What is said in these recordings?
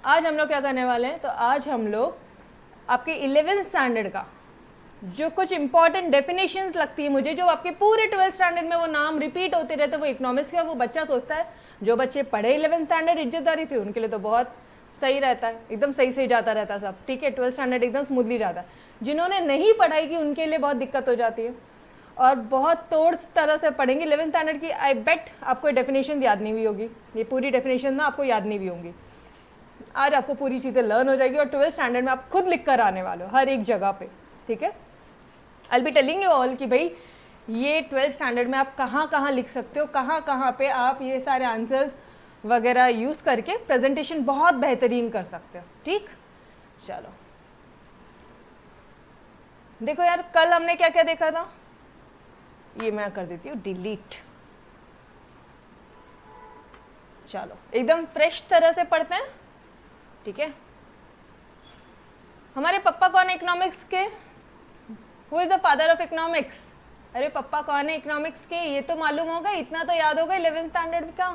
आज हम लोग क्या करने वाले हैं, तो आज हम लोग आपके 11th स्टैंडर्ड का जो कुछ इंपॉर्टेंट डेफिनेशंस लगती है मुझे, जो आपके पूरे 12th स्टैंडर्ड में वो नाम रिपीट होते रहते हैं, वो इकोनॉमिक्स का वो बच्चा सोचता है जो बच्चे पढ़े 11th स्टैंडर्ड इज्जतदारी थी उनके लिए तो बहुत सही रहता है, एकदम सही सही जाता रहता है सब, ठीक है, 12th स्टैंडर्ड एकदम स्मूथली जाता है। जिन्होंने नहीं पढ़ाई की उनके लिए बहुत दिक्कत हो जाती है और बहुत तोड़ तरह से पढ़ेंगे 11th स्टैंडर्ड की। आई बेट आपको डेफिनेशन याद नहीं हुई होगी, ये पूरी डेफिनेशन ना आपको याद नहीं भी होंगी। आज आपको पूरी चीज़ें लर्न हो जाएगी और 12th स्टैंडर्ड में आप खुद लिख कर आने वाले हो हर एक जगह पे, ठीक है। आई बी टेलिंग यू ऑल कि भाई ये 12th स्टैंडर्ड में आप कहाँ कहाँ लिख सकते हो, कहाँ कहाँ पे आप ये सारे आंसर्स वगैरह यूज़ करके प्रेजेंटेशन बहुत बेहतरीन कर सकते हो, ठीक। चलो देखो यार, कल हमने क्या क्या देखा था, ये मैं कर देती हूँ डिलीट। चलो एकदम फ्रेश तरह से पढ़ते हैं, ठीक है। हमारे पापा कौन है इकोनॉमिक्स के? Who is the father of economics? अरे पापा कौन है इकोनॉमिक्स के, ये तो मालूम होगा, इतना तो याद होगा 11th स्टैंडर्ड का,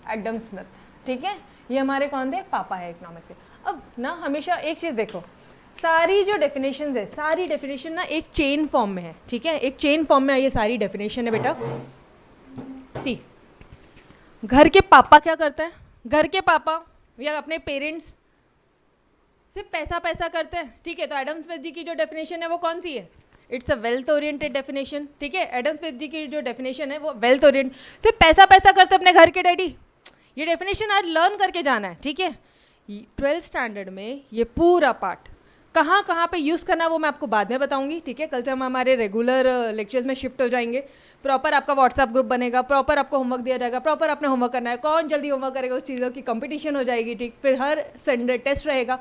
एडम स्मिथ, ठीक है। ये हमारे कौन थे? पापा है इकोनॉमिक्स के। अब ना हमेशा एक चीज देखो, सारी जो डेफिनेशन है, सारी डेफिनेशन ना एक चेन फॉर्म में है, ठीक है, एक चेन फॉर्म में ये सारी डेफिनेशन है बेटा। सी, घर के पापा क्या करते हैं? घर के पापा या अपने पेरेंट्स सिर्फ पैसा पैसा करते हैं, ठीक है। तो एडम स्मिथ जी की जो डेफिनेशन है वो कौन सी है? It's a wealth oriented definition, ठीक है। एडम स्मिथ जी की जो डेफिनेशन है वो वेल्थ ओरिएंटेड, सिर्फ पैसा पैसा करते अपने घर के डैडी। ये डेफिनेशन आज लर्न करके जाना है, ठीक है। 12th स्टैंडर्ड में ये पूरा पार्ट कहाँ कहाँ पे यूज़ करना है वो मैं आपको बाद में बताऊंगी, ठीक है। कल से हम हमारे रेगुलर लेक्चर्स में शिफ्ट हो जाएंगे। प्रॉपर आपका व्हाट्सएप ग्रुप बनेगा, प्रॉपर आपको होमवर्क दिया जाएगा, प्रॉपर आपने होमवर्क करना है, कौन जल्दी होमवर्क करेगा उस चीज़ों की कंपटीशन हो जाएगी, ठीक। फिर हर संडे टेस्ट रहेगा,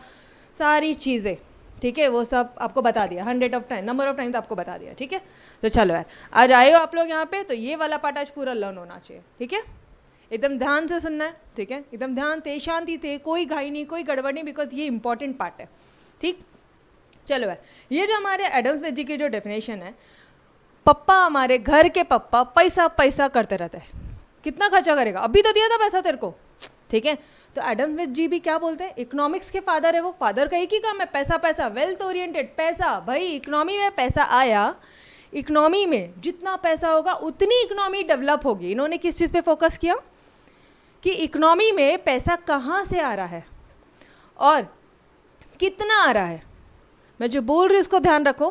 सारी चीज़ें, ठीक है, वो सब आपको बता दिया, 100 of time, number of time तो आपको बता दिया, ठीक है। तो चलो यार, आज आए हो आप लोग यहाँ पे, तो ये वाला पार्ट आज पूरा लर्न होना चाहिए, ठीक है। एकदम ध्यान से सुनना है, ठीक है, एकदम ध्यान से, शांति से, कोई घाई नहीं, कोई गड़बड़ नहीं, बिकॉज ये इंपॉर्टेंट पार्ट है, ठीक। चलो यार, ये जो हमारे एडम स्मिथ जी की जो डेफिनेशन है, पप्पा हमारे घर के पप्पा पैसा पैसा करते रहते हैं। कितना खर्चा करेगा? अभी तो दिया था पैसा तेरे को, ठीक है। तो एडम स्मिथ जी भी क्या बोलते हैं? इकोनॉमिक्स के फादर है वो, फादर का एक ही काम है, पैसा पैसा, वेल्थ ओरिएंटेड पैसा। भाई इकोनॉमी में पैसा आया, इकोनॉमी में जितना पैसा होगा उतनी इकोनॉमी डेवलप होगी। इन्होंने किस चीज़ पे फोकस किया कि इकोनॉमी में पैसा कहाँ से आ रहा है और कितना आ रहा है। मैं जो बोल रही हूँ उसको ध्यान रखो,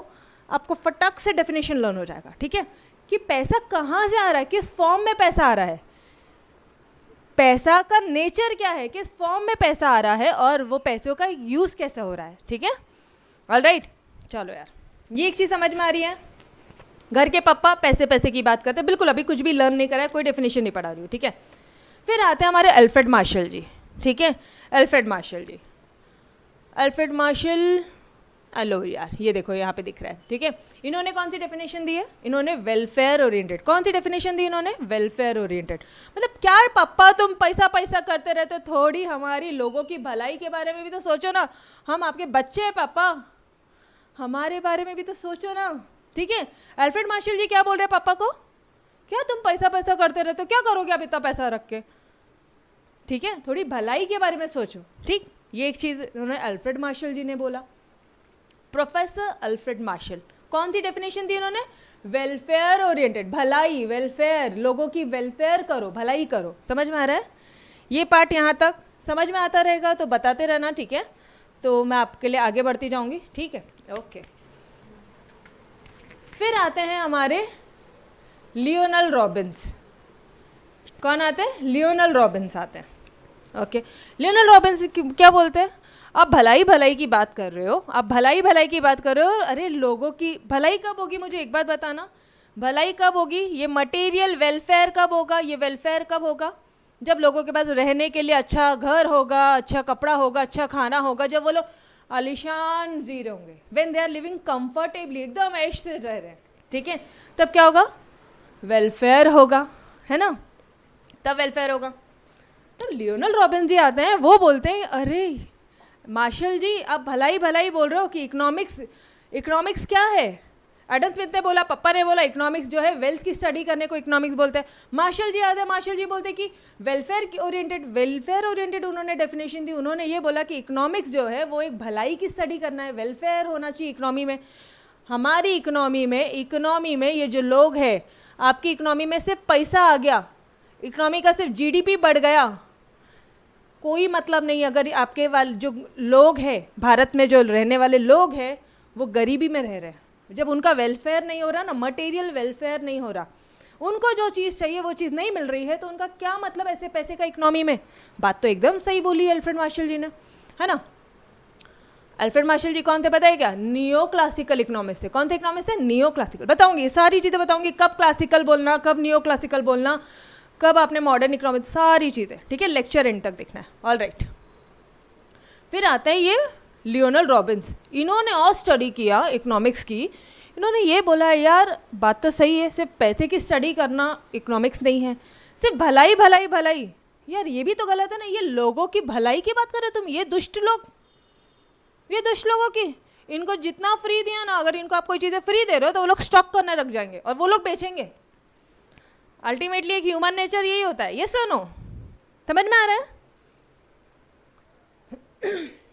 आपको फटाक से डेफिनेशन लर्न हो जाएगा, ठीक है, कि पैसा कहाँ से आ रहा है, किस फॉर्म में पैसा आ रहा है, पैसा का नेचर क्या है, किस फॉर्म में पैसा आ रहा है और वो पैसों का यूज़ कैसे हो रहा है, ठीक है। ऑलराइट, चलो यार, ये एक चीज़ समझ में आ रही है। घर के पापा पैसे पैसे की बात करते हैं, बिल्कुल अभी कुछ भी लर्न नहीं करा है, कोई डेफिनेशन नहीं पढ़ा रही हूँ, ठीक है। फिर आते हैं हमारे अल्फ्रेड मार्शल जी, ठीक है। अल्फ्रेड मार्शल जी, अल्फ्रेड मार्शल, लो यार, ये देखो यहाँ पे दिख रहा है, ठीक है। इन्होंने कौन सी डेफिनेशन दी है? इन्होंने वेलफेयर ओरिएंटेड। कौन सी डेफिनेशन दी इन्होंने? Welfare oriented. मतलब क्या पापा तुम पैसा पैसा करते रहते, थोड़ी हमारी लोगों की भलाई के बारे में भी तो सोचो ना। हम आपके बच्चे हैं पापा, हमारे बारे में भी तो सोचो ना, ठीक है। अल्फ्रेड मार्शल जी क्या बोल रहे हैं पापा को? क्या तुम पैसा पैसा करते रहते हो, क्या करोगे आप इतना पैसा रख के, ठीक है, थोड़ी भलाई के बारे में सोचो, ठीक। ये एक चीज़ उन्होंने अल्फ्रेड मार्शल जी ने बोला। प्रोफेसर अल्फ्रेड मार्शल, कौन सी डेफिनेशन दी उन्होंने? वेलफेयर ओरिएंटेड, भलाई, वेलफेयर, लोगों की वेलफेयर करो, भलाई करो। समझ में आ रहा है? ये पार्ट यहाँ तक समझ में आता रहेगा तो बताते रहना, ठीक है। तो मैं आपके लिए आगे बढ़ती जाऊँगी, ठीक है, ओके। फिर आते हैं हमारे लियोनल रॉबिन्स। कौन आते हैं? लियोनल रॉबिन्स आते हैं, ओके। लियोनल रॉबिन्स क्या बोलते हैं? आप भलाई भलाई की बात कर रहे हो, आप भलाई भलाई की बात कर रहे हो, अरे लोगों की भलाई कब होगी? मुझे एक बात बताना, भलाई कब होगी? ये मटेरियल वेलफेयर कब होगा? ये वेलफेयर कब होगा? जब लोगों के पास रहने के लिए अच्छा घर होगा, अच्छा कपड़ा होगा, अच्छा खाना होगा, जब वो लोग आलिशान जी रहे होंगे, when they are living comfortably, एकदम ऐश से रह रहे हैं, ठीक है, तब क्या होगा? वेलफेयर होगा, है ना, तब वेलफेयर होगा। तब लियोनल रॉबिन्स जी आते हैं, वो बोलते हैं अरे मार्शल जी आप भलाई भलाई बोल रहे हो कि इकोनॉमिक्स क्या है? एडम स्मिथ ने बोला, पापा ने बोला, इकोनॉमिक्स जो है वेल्थ की स्टडी करने को इकोनॉमिक्स बोलते हैं। मार्शल जी आते हैं, मार्शल जी बोलते हैं कि वेलफेयर ओरिएंटेड उन्होंने डेफिनेशन दी। उन्होंने ये बोला कि इकोनॉमिक्स जो है वो एक भलाई की स्टडी करना है, वेलफेयर होना चाहिए इकोनॉमी में। हमारी इकोनॉमी में ये जो लोग हैं, आपकी इकोनॉमी में सिर्फ पैसा आ गया, इकोनॉमी का सिर्फ जीडीपी बढ़ गया, कोई मतलब नहीं। अगर आपके वाले जो लोग हैं, भारत में जो रहने वाले लोग हैं, वो गरीबी में रह रहे हैं, जब उनका वेलफेयर नहीं हो रहा ना, मटेरियल वेलफेयर नहीं हो रहा, उनको जो चीज़ चाहिए वो चीज़ नहीं मिल रही है, तो उनका क्या मतलब ऐसे पैसे का इकोनॉमी में। बात तो एकदम सही बोली अल्फ्रेड मार्शल जी ने, है ना। अल्फ्रेड मार्शल जी कौन थे पता है क्या? नियो क्लासिकल इकोनॉमिस्ट थे। कौन थे इकोनॉमिस्ट थे? Neo classical. बताऊंगी सारी चीज़ें, बताऊंगी कब क्लासिकल बोलना, कब नियो क्लासिकल बोलना, कब आपने मॉडर्न इकोनॉमिक्स, सारी चीज़ें, ठीक है। लेक्चर एंड तक देखना है, ऑल राइट। फिर आते हैं ये लियोनल रॉबिन्स। इन्होंने और स्टडी किया इकोनॉमिक्स की। इन्होंने ये बोला, यार बात तो सही है, सिर्फ पैसे की स्टडी करना इकोनॉमिक्स नहीं है, सिर्फ भलाई भलाई भलाई, यार ये भी तो गलत है ना। ये लोगों की भलाई की बात कर रहे हो तुम, ये दुष्ट लोग, ये दुष्ट लोगों की, इनको जितना फ्री दिया ना, अगर इनको आप कोई चीज़ें फ्री दे रहे हो तो वो लोग स्टॉक करने रख जाएंगे और वो लोग बेचेंगे। अल्टीमेटली एक ह्यूमन नेचर यही होता है, ये सुनो, समझ में आ रहा है?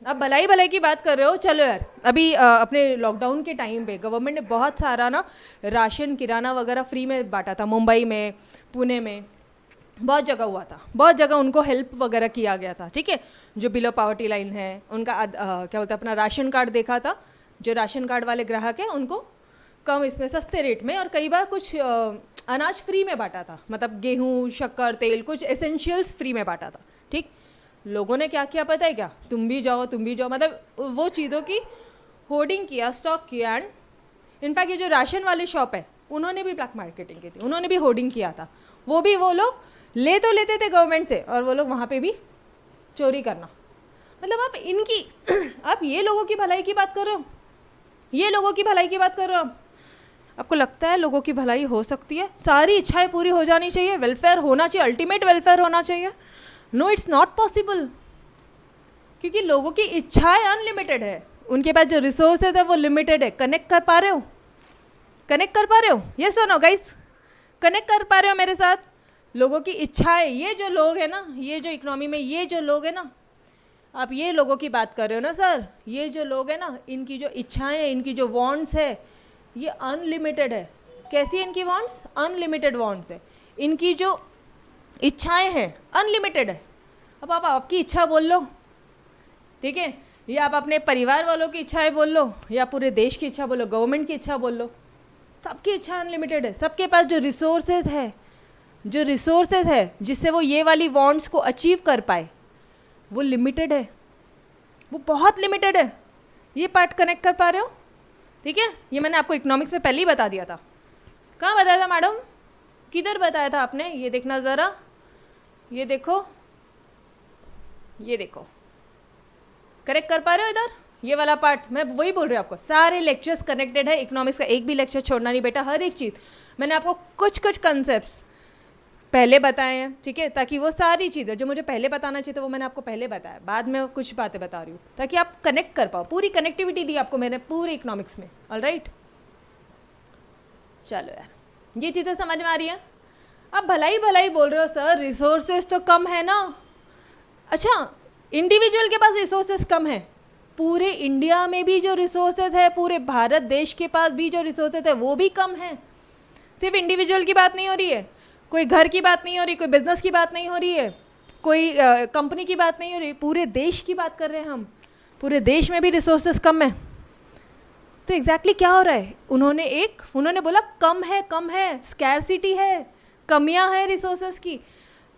अब भलाई भलाई की बात कर रहे हो, चलो यार, अभी अपने लॉकडाउन के टाइम पे गवर्नमेंट ने बहुत सारा ना राशन, किराना वगैरह फ्री में बांटा था। मुंबई में, पुणे में, बहुत जगह हुआ था, बहुत जगह उनको हेल्प वगैरह किया गया था, ठीक है। जो बिलो पावर्टी लाइन है उनका क्या बोलते हैं, अपना राशन कार्ड देखा था, जो राशन कार्ड वाले ग्राहक हैं उनको कम इसमें सस्ते रेट में, और कई बार कुछ अनाज फ्री में बांटा था, मतलब गेहूँ, शक्कर, तेल, कुछ एसेंशियल्स फ्री में बांटा था, ठीक। लोगों ने क्या किया पता है क्या? तुम भी जाओ, मतलब वो चीज़ों की होर्डिंग किया, स्टॉक किया। एंड इनफैक्ट ये जो राशन वाले शॉप है उन्होंने भी ब्लैक मार्केटिंग की थी, उन्होंने भी होर्डिंग किया था। वो लोग ले तो लेते थे गवर्नमेंट से, और वो लोग वहाँ पे भी चोरी करना। मतलब आप इनकी आप ये लोगों की भलाई की बात कर रहे हो, ये लोगों की भलाई की बात कर रहे हो। आपको लगता है लोगों की भलाई हो सकती है? सारी इच्छाएं पूरी हो जानी चाहिए, वेलफेयर होना चाहिए, अल्टीमेट वेलफेयर होना चाहिए? नो, इट्स नॉट पॉसिबल, क्योंकि लोगों की इच्छाएं अनलिमिटेड है, उनके पास जो रिसोर्सेज है वो लिमिटेड है। कनेक्ट कर पा रहे हो? कनेक्ट कर पा रहे हो? ये सुनो गाइस, कनेक्ट कर पा रहे हो मेरे साथ? लोगों की इच्छाएं, ये जो लोग हैं ना, ये जो इकोनॉमी में ये जो लोग हैं ना, आप ये लोगों की बात कर रहे हो ना सर, ये जो लोग हैं ना, इनकी जो इच्छाएं हैं, इनकी जो वांट्स है, ये अनलिमिटेड है। कैसी है इनकी वांट्स? अनलिमिटेड वांट्स है। इनकी जो इच्छाएं हैं अनलिमिटेड है। अब आप आपकी इच्छा बोल लो, ठीक है, या आप अपने परिवार वालों की इच्छाएं बोल लो, या पूरे देश की इच्छा बोलो, गवर्नमेंट की इच्छा बोल लो, सबकी इच्छा अनलिमिटेड है। सबके पास जो रिसोर्सेज है जिससे वो ये वाली वांट्स को अचीव कर पाए, वो लिमिटेड है, वो बहुत लिमिटेड है। ये पार्ट कनेक्ट कर पा रहे हो? ठीक है, ये मैंने आपको इकोनॉमिक्स में पहले ही बता दिया था। कहाँ बताया था मैडम? किधर बताया था आपने? ये देखना ज़रा, ये देखो, ये देखो, करेक्ट कर पा रहे हो इधर? ये वाला पार्ट मैं वही बोल रही हूँ आपको, सारे लेक्चर्स कनेक्टेड है, इकोनॉमिक्स का एक भी लेक्चर छोड़ना नहीं बेटा, हर एक चीज़ मैंने आपको कुछ कंसेप्ट्स पहले बताए हैं, ठीक है, ताकि वो सारी चीज़ें जो मुझे पहले बताना चाहिए तो वो मैंने आपको पहले बताया, बाद में कुछ बातें बता रही हूँ ताकि आप कनेक्ट कर पाओ। पूरी कनेक्टिविटी दी आपको मैंने पूरे इकोनॉमिक्स में, ऑलराइट। चलो यार, ये चीज़ें समझ में आ रही हैं? आप भलाई भलाई बोल रहे हो सर, रिसोर्सेज तो कम है ना। अच्छा, इंडिविजुअल के पास रिसोर्सेज कम है, पूरे इंडिया में भी जो रिसोर्सेज है, पूरे भारत देश के पास भी जो रिसोर्सेज है वो भी कम है। सिर्फ इंडिविजुअल की बात नहीं हो रही है, कोई घर की बात नहीं हो रही, कोई बिजनेस की बात नहीं हो रही है, कोई कंपनी की बात नहीं हो रही, पूरे देश की बात कर रहे हैं हम। पूरे देश में भी रिसोर्सेज कम है, तो एग्जैक्टली क्या हो रहा है? उन्होंने बोला कम है, स्कैरसिटी है, कमियां हैं रिसोर्सेज की।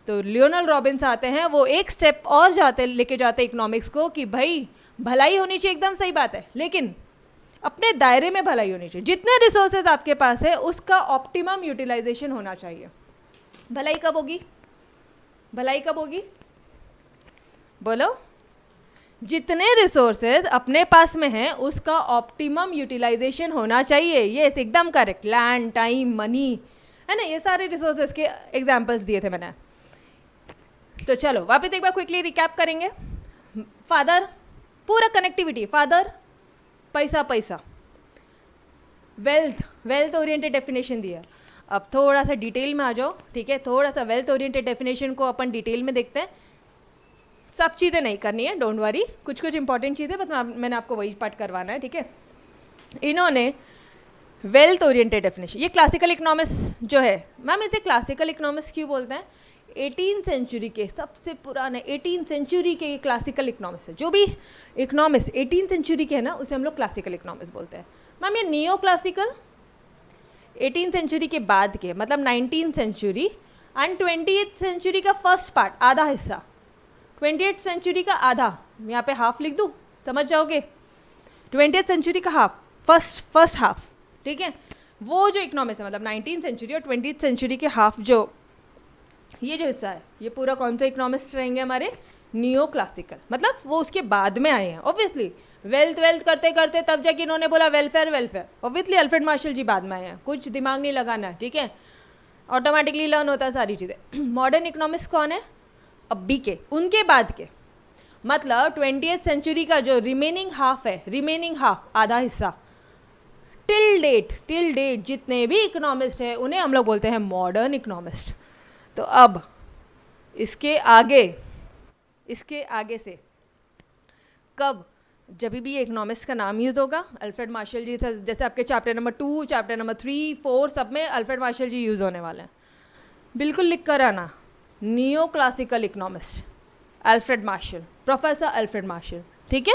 तो लियोनल रॉबिन्स आते हैं, वो एक स्टेप और लेके जाते इकोनॉमिक्स को कि भाई भलाई होनी चाहिए, एकदम सही बात है, लेकिन अपने दायरे में भलाई होनी चाहिए। जितने रिसोर्सेज आपके पास है उसका ऑप्टिमम यूटिलाइजेशन होना चाहिए। भलाई कब होगी? भलाई कब होगी? बोलो। जितने रिसोर्सेज अपने पास में हैं उसका ऑप्टिमम यूटिलाइजेशन होना चाहिए। यस, एकदम करेक्ट। लैंड, टाइम, मनी, है ना, ये सारे रिसोर्सेज के एग्जांपल्स दिए थे मैंने। तो चलो वापस एक बार क्विकली रिकैप करेंगे। फादर, पूरा कनेक्टिविटी, फादर, पैसा, वेल्थ ओरिएंटेड डेफिनेशन दिया। अब थोड़ा सा डिटेल में आ जाओ, ठीक है, थोड़ा सा वेल्थ ओरिएंटेड डेफिनेशन को अपन डिटेल में देखते हैं। सब चीज़ें नहीं करनी है, डोंट वरी, कुछ कुछ इंपॉर्टेंट चीज़ें बस मैंने आपको वही पार्ट करवाना है, ठीक है। इन्होंने वेल्थ ओरिएंटेड डेफिनेशन, ये क्लासिकल इकोनॉमिक्स जो है, मैम इसे क्लासिकल इकोनॉमिक्स क्यों बोलते हैं? 18 सेंचुरी के सबसे पुराने 18 सेंचुरी के ये क्लासिकल इकोनॉमिक्स है। जो भी इकोनॉमिक्स 18 सेंचुरी के है ना, उसे हम लोग क्लासिकल इकोनॉमिक्स बोलते हैं। मैम ये नियो क्लासिकल 18 सेंचुरी के बाद के, मतलब 19 सेंचुरी एंड 20th सेंचुरी का फर्स्ट पार्ट, आधा हिस्सा, 20th सेंचुरी का आधा, यहाँ पे हाफ लिख दूँ, समझ जाओगे, 20th सेंचुरी का हाफ, फर्स्ट हाफ, ठीक है। वो जो इकोनॉमिक्स है, मतलब 19th सेंचुरी और 20th सेंचुरी के हाफ, जो ये जो हिस्सा है, ये पूरा कौन सा इकोनॉमिक्स रहेंगे हमारे? नियो क्लासिकल, मतलब वो उसके बाद में आए हैं। ऑब्वियसली वेल्थ करते करते तब जाके इन्होंने बोला वेलफेयर। ऑब्वियसली अल्फ्रेड मार्शल जी बाद में आए हैं, कुछ दिमाग नहीं लगाना है, ठीक है, ऑटोमेटिकली लर्न होता है सारी चीज़ें। मॉडर्न इकोनॉमिक्स कौन है? अभी के, उनके बाद के, मतलब 20th सेंचुरी का जो रिमेनिंग हाफ है, रिमेनिंग हाफ, आधा हिस्सा, टिल डेट जितने भी इकोनॉमिस्ट हैं उन्हें हम लोग बोलते हैं मॉडर्न इकोनॉमिस्ट। तो अब इसके आगे से कब, जब भी इकोनॉमिक्स का नाम यूज़ होगा, अल्फ्रेड मार्शल जी था, जैसे आपके चैप्टर नंबर 2, चैप्टर नंबर 3, 4 सब में अल्फ्रेड मार्शल जी यूज़ होने वाले हैं। बिल्कुल लिख कर आना, neo classical economist Alfred Marshall, professor Alfred Marshall, ठीक है,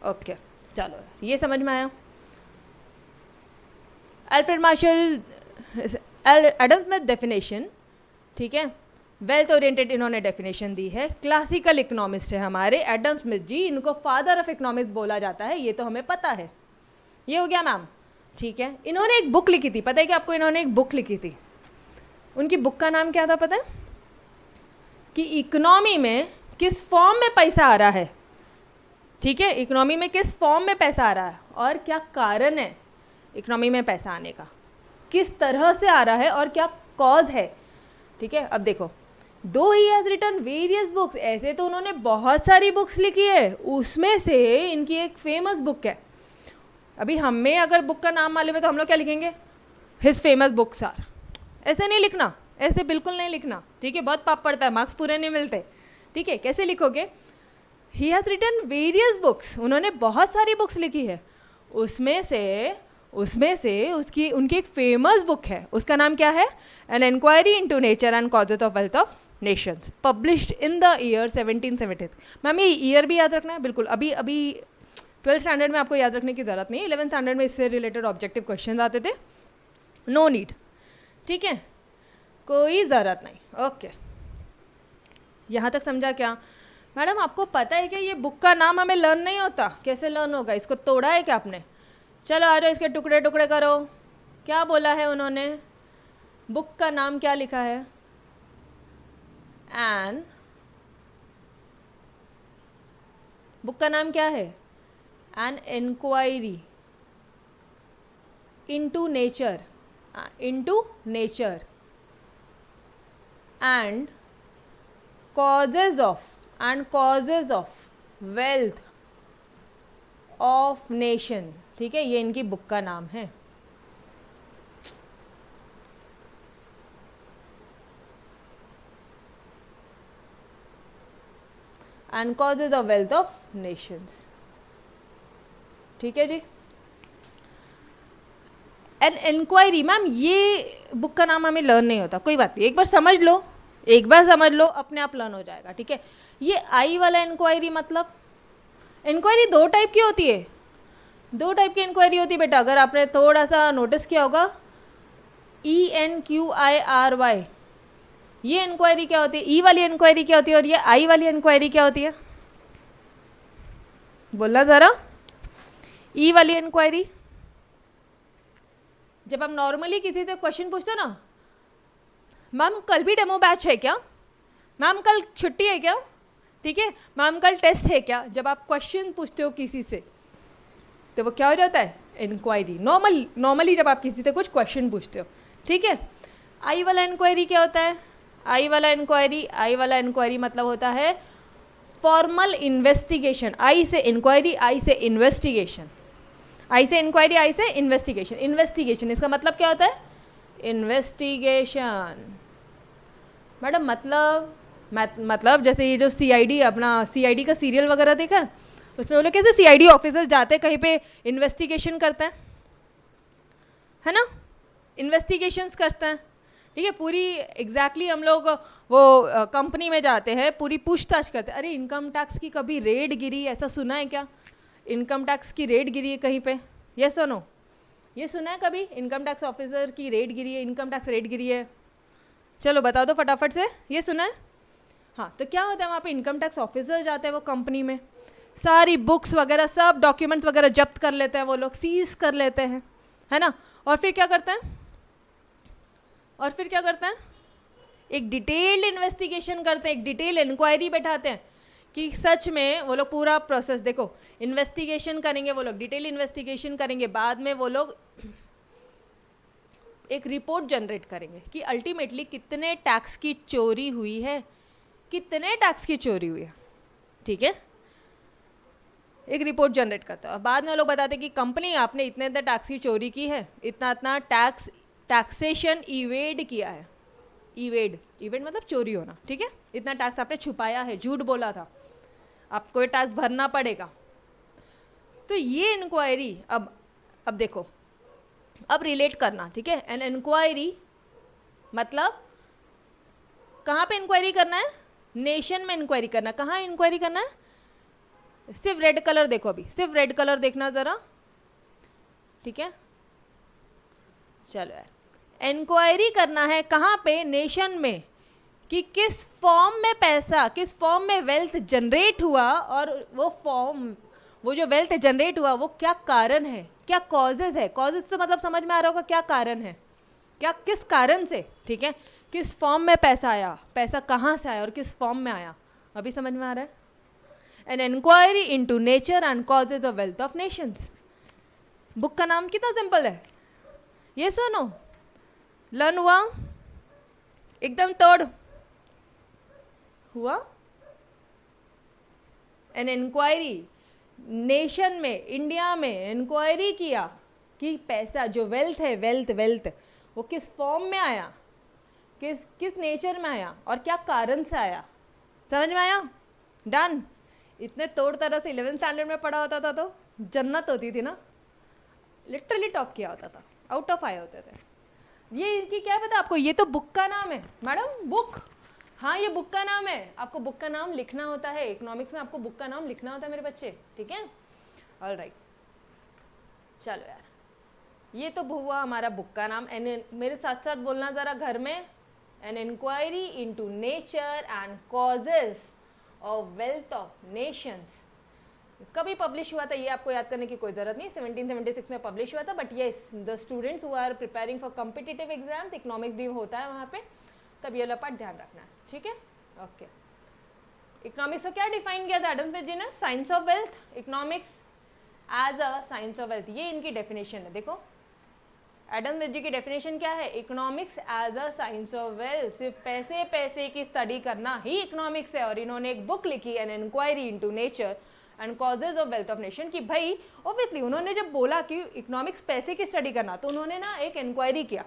ओके। चलो ये समझ में आया। Alfred Marshall, Adam Smith definition, ठीक है, वेल्थ ओरिएंटेड इन्होंने डेफिनेशन दी है। क्लासिकल इकोनॉमिस्ट है हमारे एडम स्मिथ जी, इनको फादर ऑफ इकोनॉमिक्स बोला जाता है, ये तो हमें पता है। ये हो गया मैम, ठीक है। इन्होंने एक बुक लिखी थी, पता है कि आपको, इन्होंने एक बुक लिखी थी, उनकी बुक का नाम क्या था पता है? कि इकोनॉमी में किस फॉर्म में पैसा आ रहा है, ठीक है, इकोनॉमी में किस फॉर्म में पैसा आ रहा है और क्या कारण है इकोनॉमी में पैसा आने का, किस तरह से आ रहा है और क्या कॉज है, ठीक है। अब देखो, दो he has written various books, ऐसे तो उन्होंने बहुत सारी बुक्स लिखी है, उसमें से इनकी एक फेमस बुक है। अभी हमें अगर बुक का नाम मालूम है तो हम लोग क्या लिखेंगे? हिज फेमस बुक्स आर, ऐसे नहीं लिखना, ऐसे बिल्कुल नहीं लिखना, ठीक है, बहुत पाप पड़ता है, मार्क्स पूरे नहीं मिलते, ठीक है। कैसे लिखोगे? He has written various books, उन्होंने बहुत सारी बुक्स लिखी है, उसमें से उनकी एक फेमस बुक है, उसका नाम क्या है? An inquiry into nature and causes of wealth of nations, published in the year 1770। Ma'am ये ईयर भी याद रखना है, बिल्कुल। अभी 12th स्टैंडर्ड में आपको याद रखने की ज़रूरत नहीं है, 11th स्टैंडर्ड में इससे रिलेटेड ऑब्जेक्टिव क्वेश्चन आते थे, नो नीड, ठीक है, कोई ज़रूरत नहीं, ओके। यहाँ तक समझा क्या? मैडम आपको पता है कि ये बुक का नाम हमें लर्न नहीं होता, कैसे लर्न होगा? इसको तोड़ा है क्या आपने? चलो आ जाओ, इसके टुकड़े टुकड़े करो। क्या बोला है उन्होंने? बुक का नाम क्या लिखा है? एन, बुक का नाम क्या है? An inquiry into nature and causes of wealth of nation, ठीक है, ये इनकी बुक का नाम है। And causes of wealth of nations, ठीक है जी। एन इंक्वायरी, मैम ये बुक का नाम हमें लर्न नहीं होता, कोई बात नहीं, एक बार समझ लो, अपने आप लर्न हो जाएगा, ठीक है। ये आई वाला इंक्वायरी, मतलब इंक्वायरी दो टाइप की होती है, इंक्वायरी होती है बेटा, अगर आपने थोड़ा सा नोटिस किया होगा, ENQIRY, ये इंक्वायरी क्या होती है, ई वाली इंक्वायरी क्या होती है और ये आई वाली इंक्वायरी क्या होती है? बोलना ज़रा। ई वाली इंक्वायरी, जब हम नॉर्मली किसी से क्वेश्चन पूछते ना, मैम कल भी डेमो बैच है क्या, मैम कल छुट्टी है क्या, ठीक है, मैम कल टेस्ट है क्या, जब आप क्वेश्चन पूछते हो किसी से तो वो क्या हो जाता है? इंक्वायरी। नॉर्मली जब आप किसी से कुछ क्वेश्चन पूछते हो, ठीक है। आई वाला इंक्वायरी क्या होता है? आई वाला इंक्वायरी मतलब होता है फॉर्मल इन्वेस्टिगेशन। आई से इंक्वायरी, आई से इन्वेस्टिगेशन। आई से इंक्वायरी, आई से इन्वेस्टिगेशन। इन्वेस्टिगेशन इसका मतलब क्या होता है? इन्वेस्टिगेशन मैडम मतलब जैसे ये जो सीआईडी, अपना सीआईडी का सीरियल वगैरह देखा है, उसमें वो लोग कैसे सीआईडी ऑफिसर्स जाते हैं कहीं पे इन्वेस्टिगेशन करते है ना, इन्वेस्टिगेशंस करते हैं, ठीक है, पूरी एग्जैक्टली हम लोग वो कंपनी में जाते हैं, पूरी पूछताछ करते हैं। अरे इनकम टैक्स की कभी रेड गिरी, ऐसा सुना है क्या? इनकम टैक्स की रेड गिरी है कहीं पे? ये सुनो, ये सुना है कभी इनकम टैक्स ऑफिसर की रेड गिरी है, इनकम टैक्स रेड गिरी है? चलो बता दो फटाफट से, ये सुना है? हाँ, तो क्या होता है वहाँ पे इनकम टैक्स ऑफिसर जाते हैं वो कंपनी में, सारी बुक्स वगैरह सब डॉक्यूमेंट्स वगैरह जब्त कर लेते हैं, वो लोग सीज कर लेते हैं, है ना। और फिर क्या करते हैं? और फिर क्या करते हैं? एक डिटेल्ड इन्वेस्टिगेशन करते हैं, एक डिटेल इंक्वायरी बैठाते हैं कि सच में वो लोग पूरा प्रोसेस, देखो इन्वेस्टिगेशन करेंगे वो लोग, डिटेल इन्वेस्टिगेशन करेंगे, बाद में वो लोग एक रिपोर्ट जनरेट करेंगे कि अल्टीमेटली कितने टैक्स की चोरी हुई है, कितने टैक्स की चोरी हुई है, ठीक है, एक रिपोर्ट जनरेट करता है। और बाद में वो लोग बताते हैं कि कंपनी आपने इतने इतने टैक्स की चोरी की है, इतना इतना टैक्सेशन इवेड किया है, इवेड मतलब चोरी होना, ठीक है, इतना टैक्स आपने छुपाया है, झूठ बोला था, आपको ये टैक्स भरना पड़ेगा। तो ये इंक्वायरी अब देखो, अब रिलेट करना, ठीक है। एन इंक्वायरी मतलब कहाँ पे इंक्वायरी करना है? नेशन में इंक्वायरी करना। कहाँ इंक्वायरी करना है? सिर्फ रेड कलर देखो, अभी सिर्फ रेड कलर देखना ज़रा, ठीक है। चलो यार, इंक्वायरी करना है कहाँ पे? नेशन में, कि किस फॉर्म में पैसा, किस फॉर्म में वेल्थ जनरेट हुआ, और वो जो वेल्थ जनरेट हुआ वो क्या कारण है, क्या कॉजेज है। कॉजेज तो मतलब समझ में आ रहा होगा क्या कारण है, क्या किस कारण से, ठीक है, किस फॉर्म में पैसा आया, पैसा कहाँ से आया और किस फॉर्म में आया, अभी समझ में आ रहा है। An inquiry into nature and causes of wealth of nations. Book का नाम कितना सिंपल है, ये सुनो, लर्न हुआ, एकदम तोड़ हुआ। एन इंक्वायरी, नेशन में, इंडिया में इंक्वायरी किया कि पैसा जो वेल्थ है, वेल्थ वो किस फॉर्म में आया, किस नेचर में आया और क्या कारण से आया। समझ में आया? डन। इतने तोड़ तरह से 11th स्टैंडर्ड में पढ़ा होता था तो जन्नत होती थी ना, लिटरली टॉप किया होता था, आउट ऑफ आए होते थे। ये इनकी क्या पता आपको, ये तो बुक का नाम है मैडम, बुक, हाँ ये बुक का नाम है, आपको बुक का नाम लिखना होता है, इकोनॉमिक्स में आपको बुक का नाम लिखना होता है मेरे बच्चे, ठीक है। ऑलराइट, चलो यार, ये तो हुआ हमारा बुक का नाम। एंड मेरे साथ साथ बोलना ज़रा घर में, an inquiry into nature and causes of wealth of nations. कभी पब्लिश हुआ था ये आपको याद करने की कोई ज़रूरत नहीं, 1776 में पब्लिश हुआ था, but yes the students who are preparing for competitive exams, economics भी होता है वहाँ पे, तब ये पार्ट ध्यान रखना है, ठीक है। ओके, इकोनॉमिक्स को क्या डिफाइन किया था एडम स्मिथ जी ने? Science of wealth, economics as a science of wealth, ये इनकी डेफिनेशन है। देखो एडम स्मिथ जी की डेफिनेशन क्या है? Economics as a science of wealth, सिर्फ पैसे की स्टडी करना ही इकोनॉमिक्स है। और इन्होंने एक बुक लिखी, an inquiry into nature and causes of wealth of nation, कि भाई ऑब्वियसली उन्होंने जब बोला कि इकोनॉमिक्स पैसे की स्टडी करना, तो उन्होंने ना एक इंक्वायरी किया,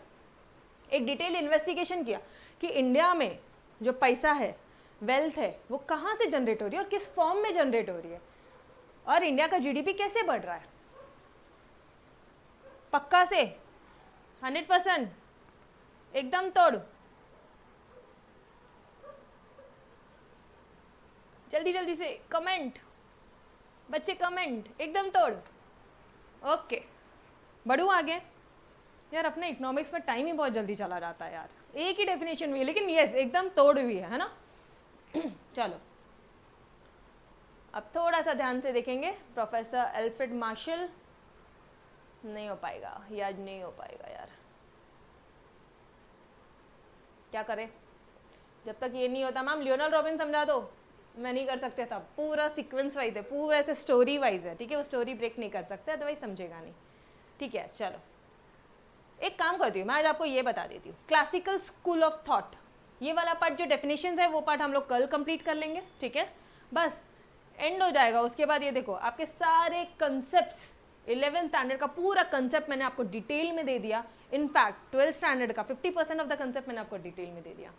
एक डिटेल इन्वेस्टिगेशन किया कि इंडिया में जो पैसा है, वेल्थ है, वो कहाँ से जनरेट हो रही है और किस फॉर्म में जनरेट हो रही है, और इंडिया का जीडीपी कैसे बढ़ रहा है। पक्का से 100% एकदम तोड़, जल्दी जल्दी से कमेंट बच्चे, कमेंट एकदम तोड़। ओके, बढ़ूँ आगे यार, अपने इकोनॉमिक्स में टाइम ही बहुत जल्दी चला जाता है यार, एक ही डेफिनेशन हुई है लेकिन यस एकदम तोड़ हुई है ना। चलो अब थोड़ा सा ध्यान से देखेंगे, प्रोफेसर एल्फ्रेड मार्शल, नहीं हो पाएगा ये आज, नहीं हो पाएगा यार, क्या करें, जब तक ये नहीं होता। मैम लियोनार्ड रॉबिन समझा दो, मैं नहीं कर सकते था, पूरा सीक्वेंस वाइज है, पूरा ऐसे स्टोरी वाइज है, ठीक है, वो स्टोरी ब्रेक नहीं कर सकते, अदरवाइज समझेगा नहीं, ठीक है। चलो एक काम करती हूँ, मैं आज आपको ये बता देती हूँ, क्लासिकल स्कूल ऑफ थॉट, ये वाला पार्ट जो डेफिनेशन है वो पार्ट हम लोग कल कंप्लीट कर लेंगे, ठीक है, बस एंड हो जाएगा। उसके बाद ये देखो आपके सारे कंसेप्ट्स 11th स्टैंडर्ड का पूरा कंसेप्ट मैंने आपको डिटेल में दे दिया। इनफैक्ट 12th स्टैंडर्ड का 50% ऑफ द कंसेप्ट मैंने आपको डिटेल में दे दिया।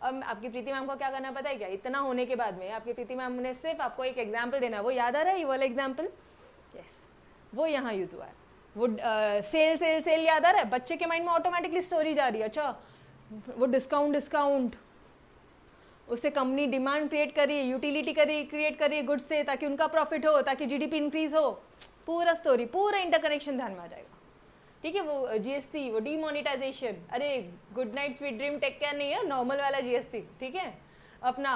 अब आपकी प्रीति मैम को क्या करना पता है क्या, इतना होने के बाद में आपकी प्रीति मैम ने सिर्फ आपको एक एग्जाम्पल देना है। वो याद आ रहा है ये वाला एग्जाम्पल? यस, वो यहाँ यूज हुआ है। वो सेल सेल सेल याद आ रहा है? बच्चे के माइंड में ऑटोमेटिकली स्टोरी जा रही है, अच्छा वो डिस्काउंट डिस्काउंट, उससे कंपनी डिमांड क्रिएट करी, यूटिलिटी करी, क्रिएट करी गुड्स से, ताकि उनका प्रॉफिट हो, ताकि जीडीपी इंक्रीज हो। पूरा स्टोरी, पूरा इंटरकनेक्शन ध्यान में आ जाएगा। ठीक है, वो जीएसटी, वो डीमोनेटाइजेशन, अरे good night sweet dream take care नहीं है, नॉर्मल वाला जीएसटी। ठीक है, अपना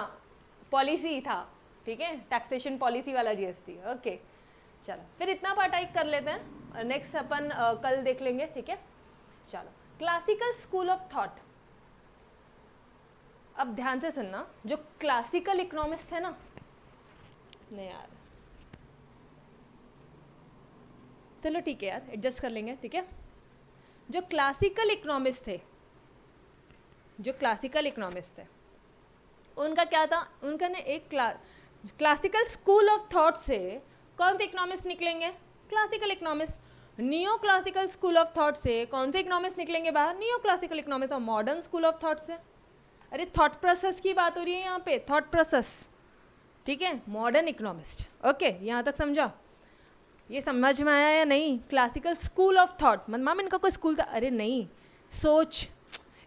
पॉलिसी था, ठीक है, टैक्सेशन पॉलिसी वाला जीएसटी। ओके चलो, फिर इतना पार्ट आइक कर लेते हैं, नेक्स्ट अपन कल देख लेंगे। ठीक है, चलो क्लासिकल स्कूल ऑफ थॉट। अब ध्यान से सुनना, जो क्लासिकल इकोनॉमिस्ट थे ना, नहीं यार चलो ठीक है यार, एडजस्ट कर लेंगे। ठीक है, जो क्लासिकल इकोनॉमिस्ट थे, जो क्लासिकल इकोनॉमिस्ट थे, उनका क्या था, उनका ने एक क्लासिकल स्कूल ऑफ थॉट से कौन से इकोनॉमिस्ट निकलेंगे? Classical economist. Neo classical school of thought से कौन से इकोनॉमिस्ट निकलेंगे बाहर? Neo classical economist. और मॉडर्न स्कूल ऑफ थॉट से, अरे थॉट प्रोसेस की बात हो रही है यहाँ पे, थॉट प्रोसेस। ठीक है, मॉडर्न इकोनॉमिस्ट। ओके, यहाँ तक समझा? ये समझ में आया या नहीं? Classical school of thought, ma'am इनका कोई स्कूल था? अरे नहीं, सोच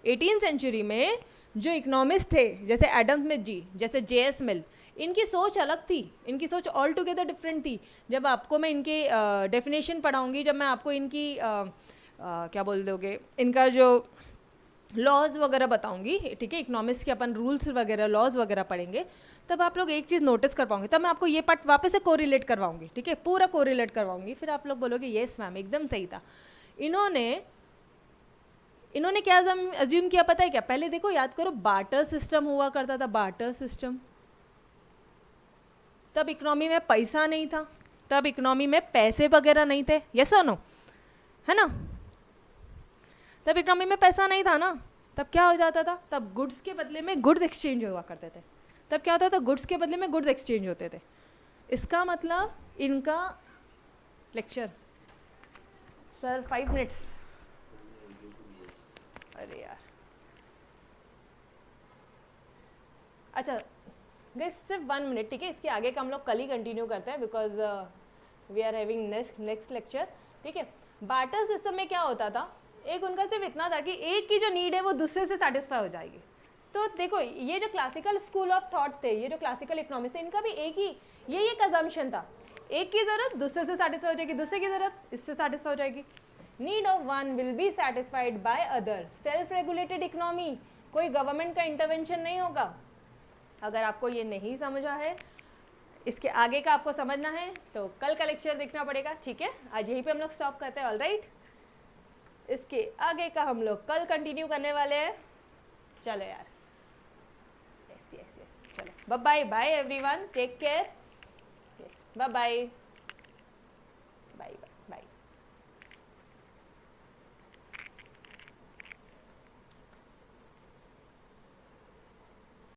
18th सेंचुरी में जो इकोनॉमिस्ट थे, जैसे एडम स्मिथ जी, जैसे जेएस मिल, इनकी सोच अलग थी, इनकी सोच ऑल टुगेदर डिफरेंट थी। जब आपको मैं इनकी डेफिनेशन पढ़ाऊंगी, जब मैं आपको इनकी क्या बोल दोगे, इनका जो लॉज वगैरह बताऊंगी, ठीक है, इकोनॉमिक्स के अपन रूल्स वगैरह, लॉज वगैरह पढ़ेंगे, तब आप लोग एक चीज़ नोटिस कर पाओगे। तब मैं आपको ये पार्ट वापस से कोरिलेट करवाऊंगी, ठीक है, पूरा कोरिलेट करवाऊंगी, फिर आप लोग बोलोगे येस मैम एकदम सही था। इन्होंने क्या अज्यूम किया पता है क्या? पहले देखो, याद करो, बार्टर सिस्टम हुआ करता था, बार्टर सिस्टम। तब इकोनॉमी में पैसा नहीं था, तब इकोनॉमी में पैसे वगैरह नहीं थे, यस और नो, है ना? तब इकोनॉमी में पैसा नहीं था ना, तब क्या हो जाता था? तब गुड्स के बदले में गुड्स एक्सचेंज हुआ करते थे। तब क्या होता था? गुड्स के बदले में गुड्स एक्सचेंज होते थे। इसका मतलब इनका लेक्चर सर 5 मिनट्स, अरे यार, अच्छा गाइस सिर्फ 1 मिनट, ठीक है, इसके आगे का हम लोग कल ही कंटिन्यू करते हैं, because we are having next lecture. ठीक है, बार्टर सिस्टम में क्या होता था? एक उनका सिर्फ इतना था कि एक की जो नीड है वो दूसरे से सेटिस्फाई हो जाएगी। तो देखो, ये जो क्लासिकल स्कूल ऑफ थॉट थे, ये जो क्लासिकल इकोनॉमिक्स थे, इनका भी एक ही ये एक अजम्पशन था, एक की जरूरत दूसरे से सेटिस्फाई हो जाएगी, दूसरे की जरूरत इससे सेटिस्फाई हो जाएगी। Need of one will be satisfied by other. Self regulated economy, कोई गवर्नमेंट का इंटरवेंशन नहीं होगा। अगर आपको ये नहीं समझा है, इसके आगे का आपको समझना है, तो कल का लेक्चर देखना पड़ेगा। ठीक है, आज यहीं पे हम लोग स्टॉप करते हैं। ऑलराइट, इसके आगे का हम लोग कल कंटिन्यू करने वाले हैं। चलो यार, यस, चलो bye bye everyone, take care, bye bye.